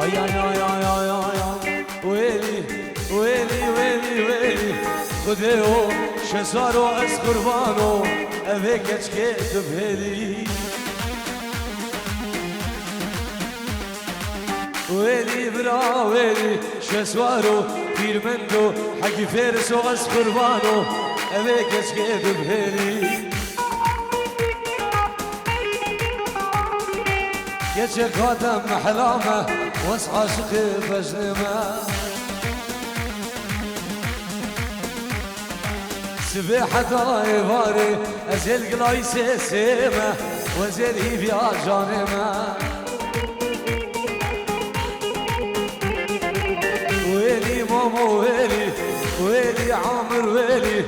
آی آی آی آی آی آی آی ویلی ویلی ویلی ویلی خدایو شزارو از قربانو اوه کچ که دبهلی ويلي برا ويلي شسوارو بيرمندو حقي فارس وغس قربانو أبيك أسكيد بهيلي يجيك خاتم محلامة واصحى شقي بجنمة سبيحة طايفاري أزيل قلايسي سيمة وزيل هيبي عجانمة ويلي ماما ويلي ويلي عامر ويلي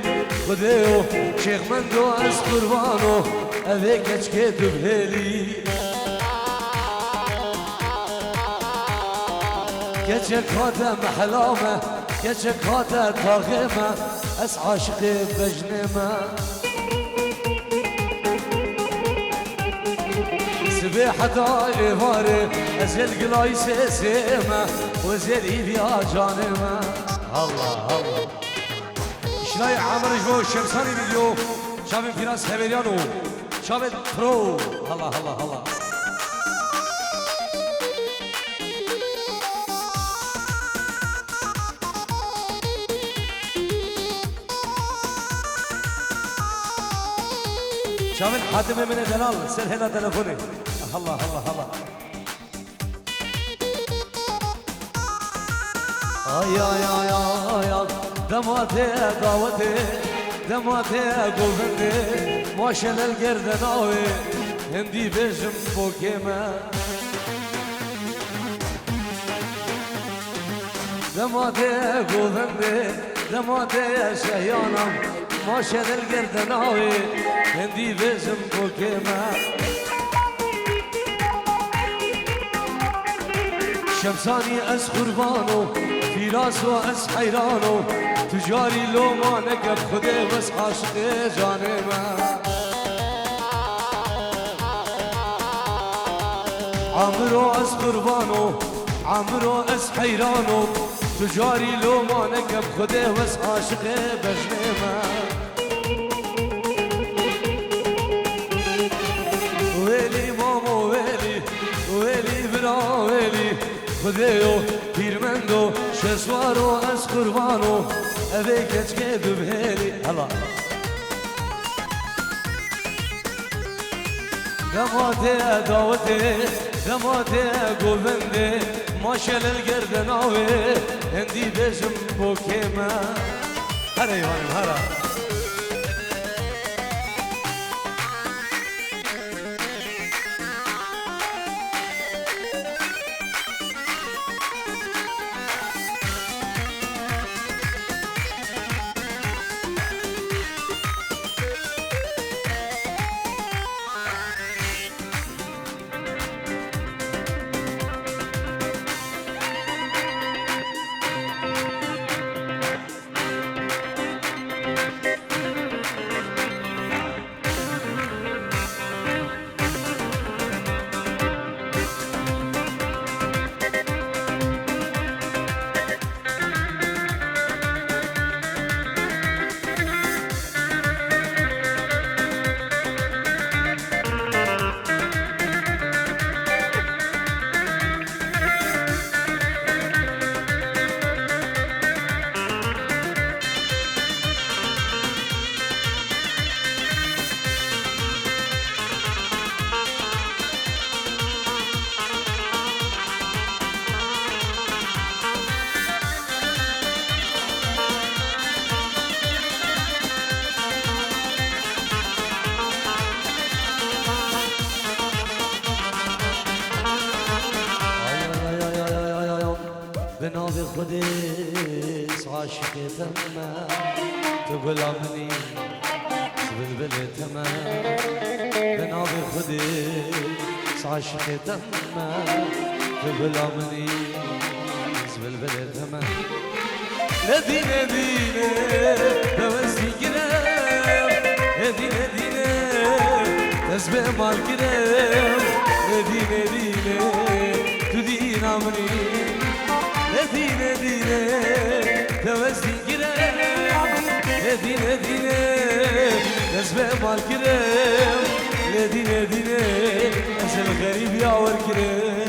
خديو شيخ مندو از قربانو أذيك أشكيت بهيلي كتشك هاتا محلامة كتشك هاتا طاغمة أس عاشقي بجنمة سبيحة طايفاري أزيل قلايسي سيمة وزيل إيدي جانمة الله الله إشلاي عمر جبو الشمساني فيديو شابين في ناس خبريانو شابين برو الله الله الله شامل حاتم من دلال سل هنا تلفوني الله الله الله آي آي آي آي آي دماتي دعوتي دماتي قلبندي ماشن القرد ناوي هندي بجم بوكيما دماتي قلبندي دماتي شهيانم ماشن القرد ناوي هندي بجم بوكيما شمساني أس قربانو فراس وأس حيرانو تجاري لو ما نقب خدي بس عاشقي جانبه عمرو أس قربانو عمرو أس حيرانو تجاري لو ما نقب خدي بس عاشقي بجنبه ويلي ماما ويلي ويلي برا ويلي خديو بيرمندو شسوارو از قربانو أبيك أتكيد بهيلي هلا دماتي دعوتي دماتي قلبندي ماشل القرد ناوي هندي بجم بوكيما هلا يوانم هلا بناظ خديس عاشق تمام تقول عمني بلبل تمام بناظ خديس عاشق تمام تقول عمني بلبل تمام ندينا دينا توسي كلام ندينا دينا تسبح مع الكلام ندينا دينا تدير بدينا مني لدينا دينا توزي كرام لدينا دينا نسبة مال كرام لدينا دينا أسل غريب يا وركرام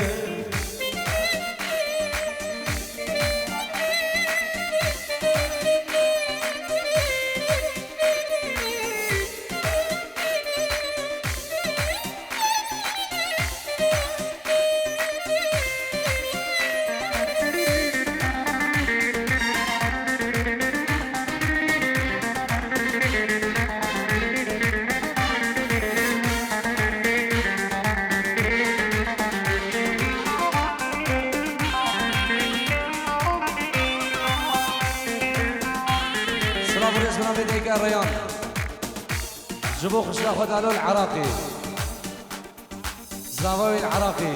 الريان جبو خشلا خد على العراقي زاوي العراقي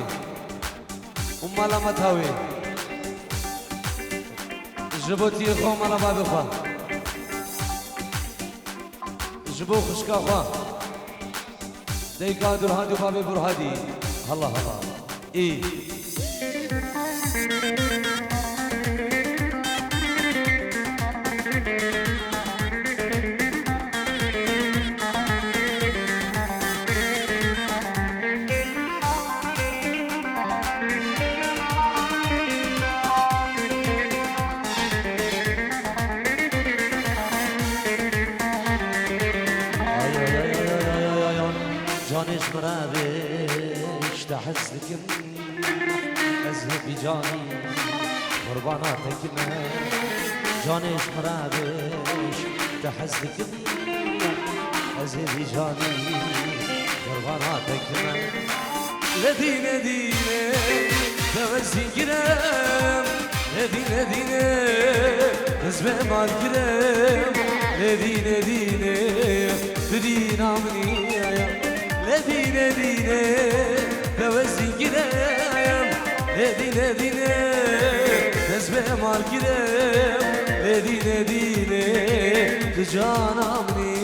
وما لما تهوي جبو تيخو ما لما بخوا جبو خشكا خوا ديكا درهادي وبابي برهادي الله الله اي جانش مرابش تحسلكم أزهب جاني قرباناتك ما جانش مرابش تحسلكم أزهب جاني قرباناتك ما لدينا دينا توزي كرام لدينا دينا نسبة مال كرام لدينا دينا بدينا مني لدينا دينا توزي كرام لدينا دينا نسبة مال كرام لدينا دينا تجانا مني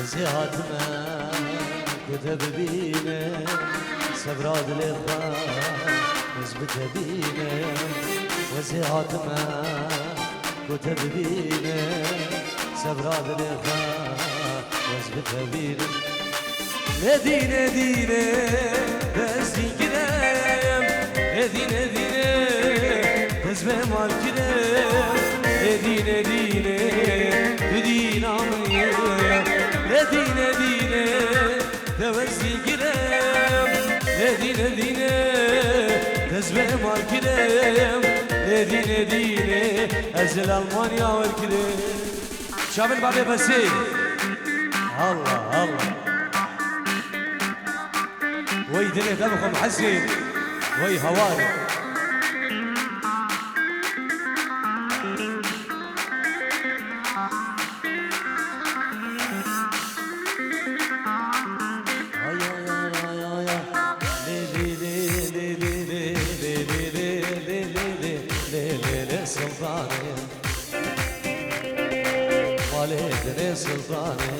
وزياتنا كتب بينا سبراد الإخوان نثبت بينا وزياتنا كتب بينا سبراد الإخوان نثبت بينا لدينا دينا بس كلام لدينا دينا تسمع مال كلام لدينا دينا بدينا مني لدينا دينا توزي كلام لدينا دينا تسمع مال كلام لدينا دينا أزل ألمانيا والكلام شاب البابي بسي الله الله وي دنيا دمكم حسين وي هواري سلطاني والدني سلطاني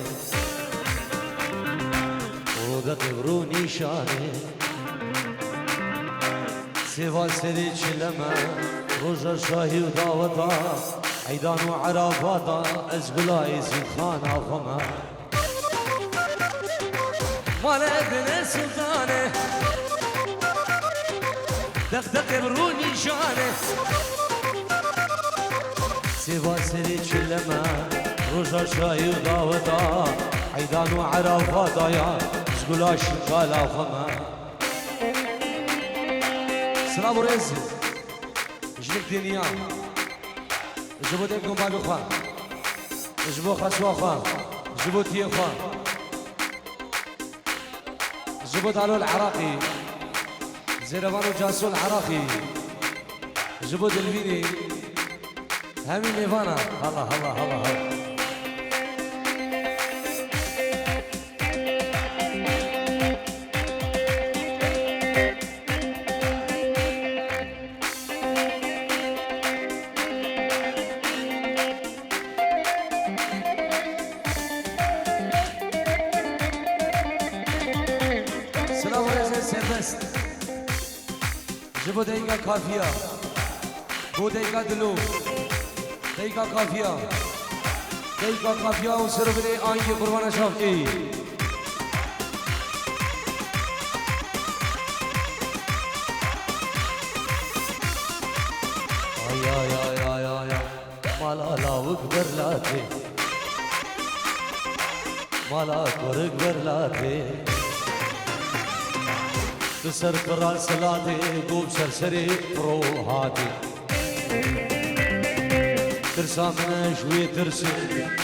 وقطروني شاني سيفال سري شلما رجا شاهي وداوتا عيدان وعرافاتا ازبلاي سلطانا وخما والدني سلطاني دق بروني شاني سيفال سري شلما رجا شاهي وداوتا عيدان وعرافاتا يا زبلاي شقالا وخما سلام ورزق جنك دنيا جبو ديكم بالو خان جبو خسوا خان جبو تيه خان جبو دالو العراقي زيرفانو جاسو العراقي جبو دلفيني همي ميفانا الله الله الله الله جبو دقيقة كافية بو دقيقة دلو دقيقة كافية دقيقة كافية وصرف لي آنجي قربان شافعي يا مالا لا وكبر لاتي مالا كبر لاتي تسر قرال سلاتي قوب سرسري روحاتي ترسا من شوي ترسي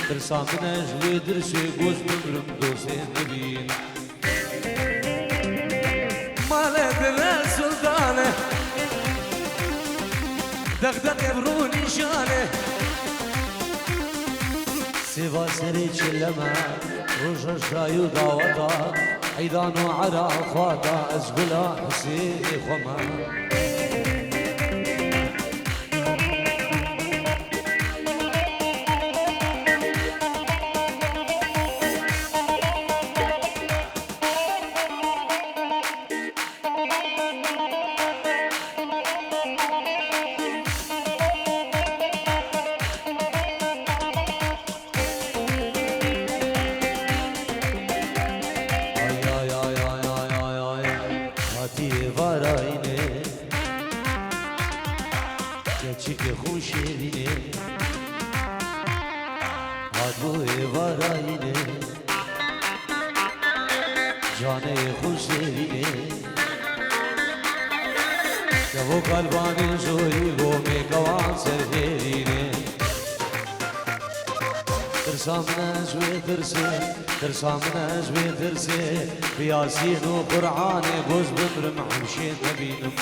ترسا من شوي ترسي قوز بمرم دوسين نبين مالك السلطانة دغدغ يبروني شانه سيفا سري تشلما روش شايو داوتا عيدان وعرفاتا أزبلا حسيني خما قلباني زوي قومي كوان سرهيريني ترسامنا زوي ترسي ترسامنا زوي ترسي بياسين وقرعاني بوز بمرم حمشين نبينم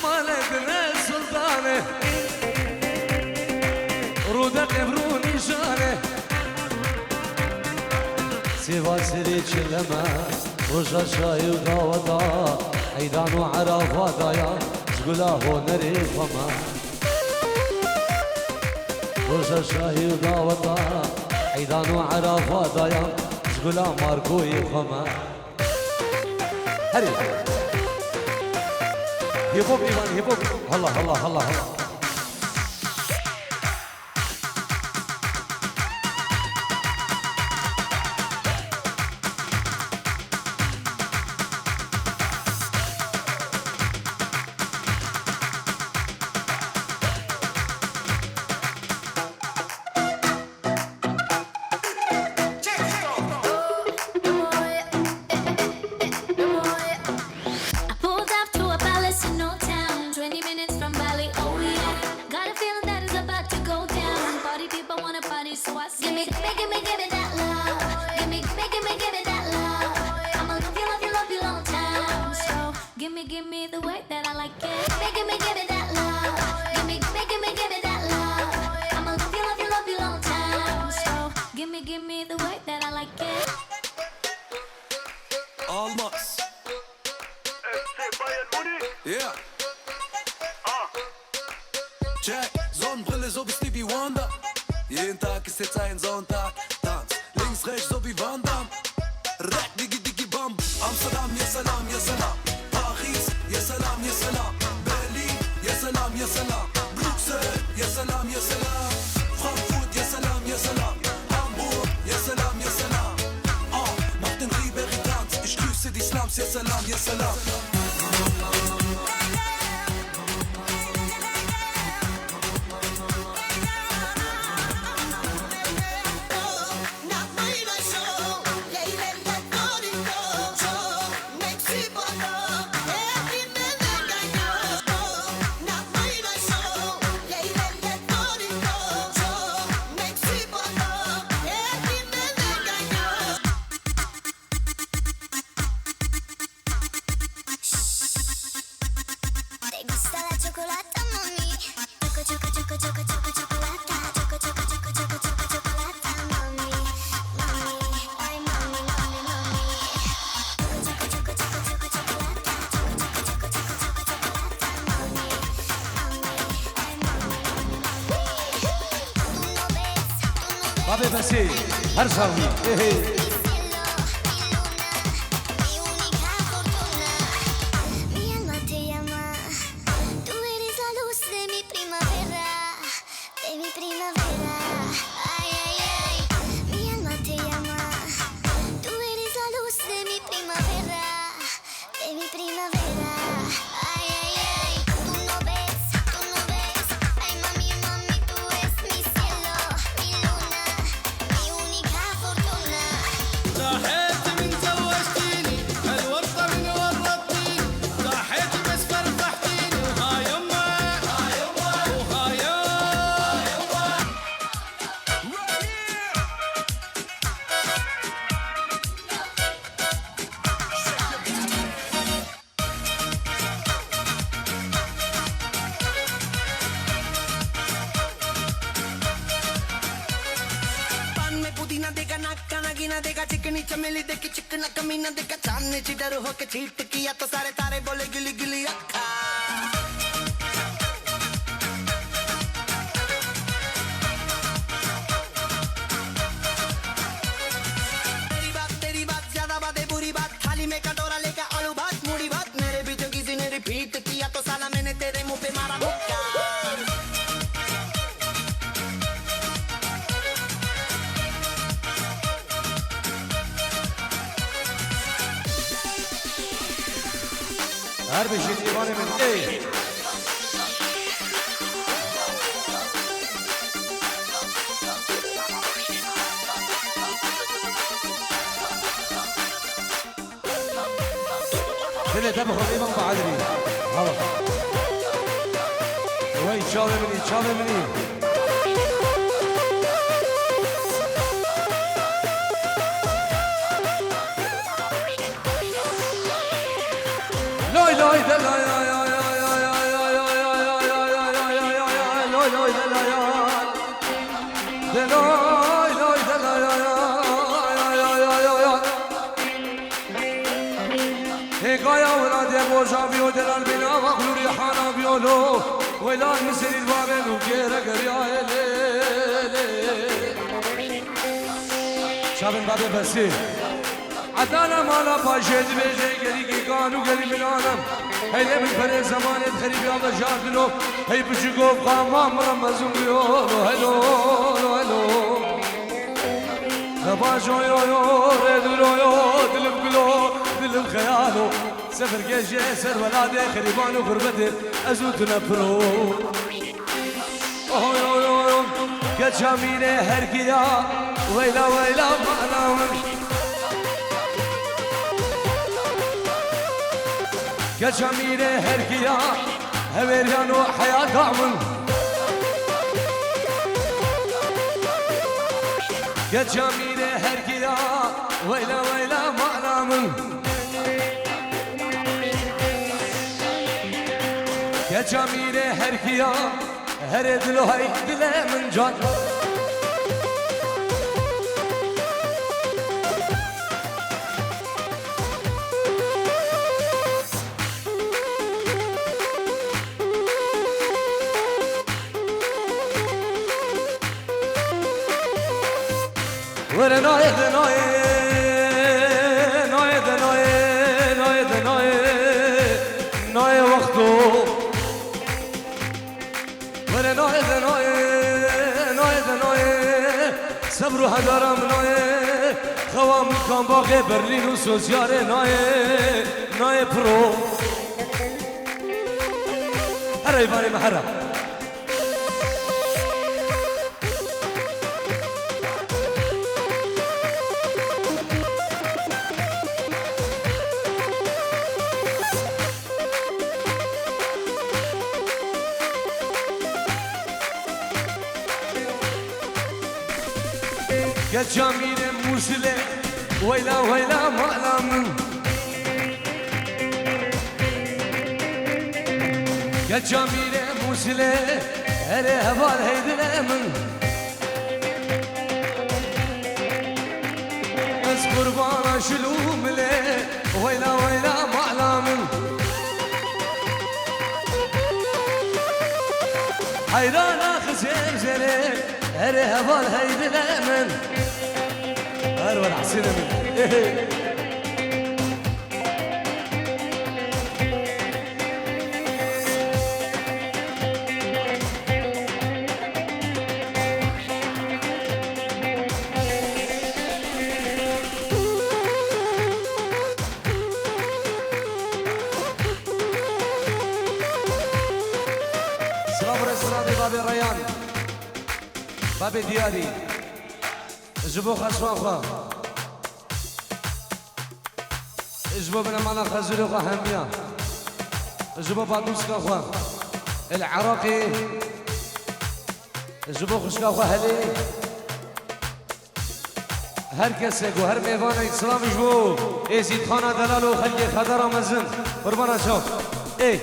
مالكنا السلطانة رودك يبروني شانه سيفا سري تشلما رجا شاي وداوتا عيدان وعرفاتا يا زقلا هو نري فما رجا شاي وداوتا عيدان وعرفاتا يا زقلا ماركو يفما هري هيبوب ايمان هيبوب الله الله الله الله بابي بسي هرساوي चिकनी चमेली देखी चिकना कमीना देखा चांदनी ची डर हो के छीट किया तो सारे तारे बोले गिली गिली अक्खा तेरी बात ज्यादा बात है बुरी बात थाली में कटोरा लेकर आलू भात मूड़ी भात मेरे बीचों किसी ने रिपीट किया तो साला मैंने तेरे मुंह पे मारा मुक्का هر بشي ديواني من ايه كده تبخل ايمان بعدري هلا وي تشاوي مني تشاوي مني لوي لوي لا لا يا يا يا يا يا يا يا يا يا يا يا لوي لوي لا لا يا لوي لوي لا لا يا يا يا يا يا هيكايا ولادي بوجا بيو دلال بنا وخلو ريحانا بيولو ويلان مسير البابين وكيرا قريا شابن بابي بسي عدانا مالا باشد بيجي قريقي كانو قريب العالم هيدا من فريق زمان الخريب يابا جاكلو هي بشقوف قاما مرمزون بيولو هلو هلو نباشو يو يو ريدلو يو دلم قلو دلم خيالو سفر جيجي سر ولادي خريبانو غربتي ازوت نفرو اوه يو يو يو كجاميني هرقيا ويلا ويلا معناهم كجميلة هرقيا هويريانو حياة عمل كجميلة هرقيا ويلا ويلا معنامل كجميلة هرقيا هردلو هاي دلي من جان ولا نايد نايد نايد نايد نايد نايد نايد وقته ولا نايد نايد نايد نايد صبروا هدرم نايد خوام كان باقي برلين وسوسياري نايد نايد برو هريباني محرم يا جميل موسلة ويلا ويلا مألم يا جميل موسلة هلا هبال هيد الأمن بس قربان شلوم له ويلا ويلا مألم حيران خزين زلي هري هبال هيدي الامن هرول حسين من بابي ريان بابي ديالي جبو خسوان خوا جبو بنا معنا خزولي خوا همية جبو بادوسكا خوا العراقي جبو خشكا خوا هلي هر کسک و هر میوان اسلام جبو ازید خانه دلال و خلق خدر مزن قربانا شو ای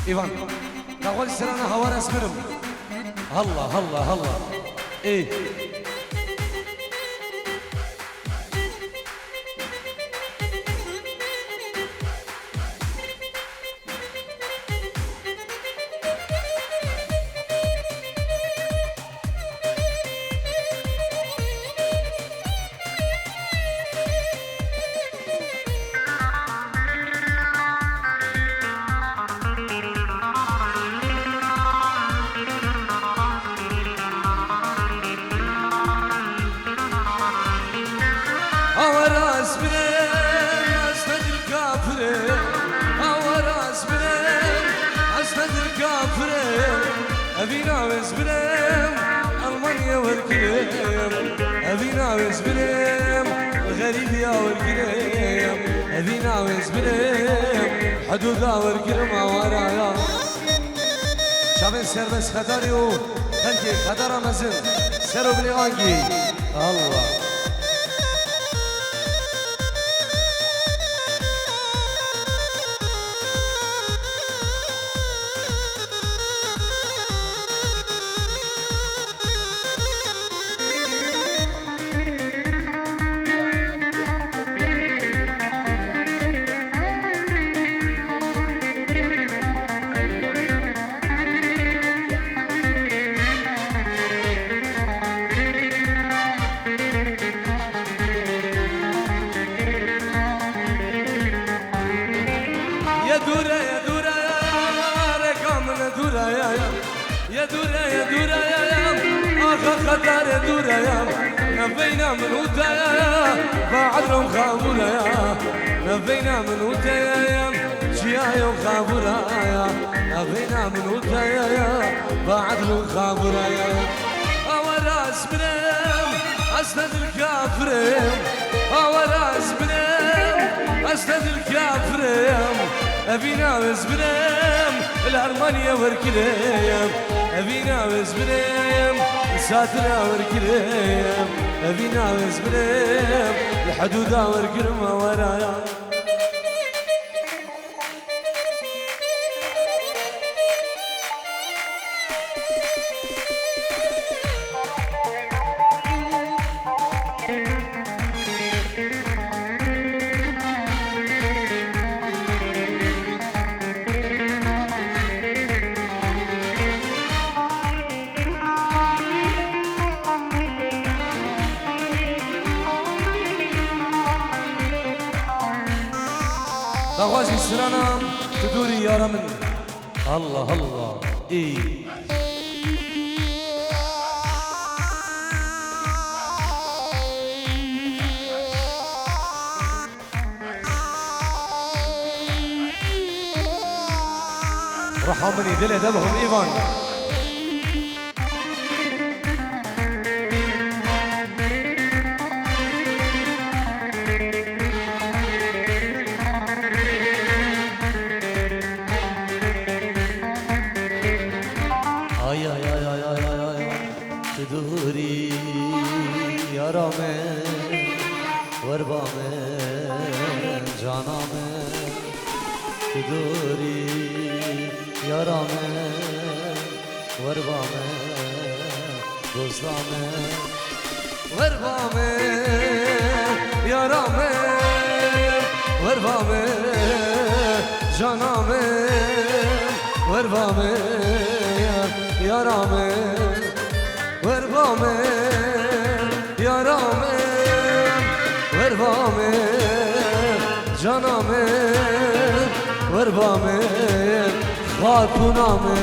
إيوان كأول سنة هوا أسمرم هلا هلا هلا إيه أبينا وزبلم ألمانيا والكلام أبينا وزبلم الغريبية والكلام أبينا وزبلم حدودا والكلام ورايا شافين سيربس خداري و خلقي خدارا مزن سيرو بلي آنجي الله خدار دوريا نبينا من ودايا بعدهم خابورايا نبينا من ودايا جيايا وخابورايا نبينا من ودايا بعدهم خابورايا أوراس بنام أسند الكافرين أوراس بنام أسند الكافرين أبينا وزبنام الهرمانيا وركليم أبينا وزبنام ساتنا وركليم أبينا وزبنام الحدودا وركلم ورايا بغوازي سرانم تدوري يا رمن الله الله إيه روحوا مني دل ادبهم ايفان آی آی آی آی آی آی آی تو دوری یارامه وربامه جانامه تو دوری یارامه وربامه دوستامه وربامه یارامه وربامه جانامه وربامه یارامه وربامه یارامه وربامه جانامه وربامه خاتونامه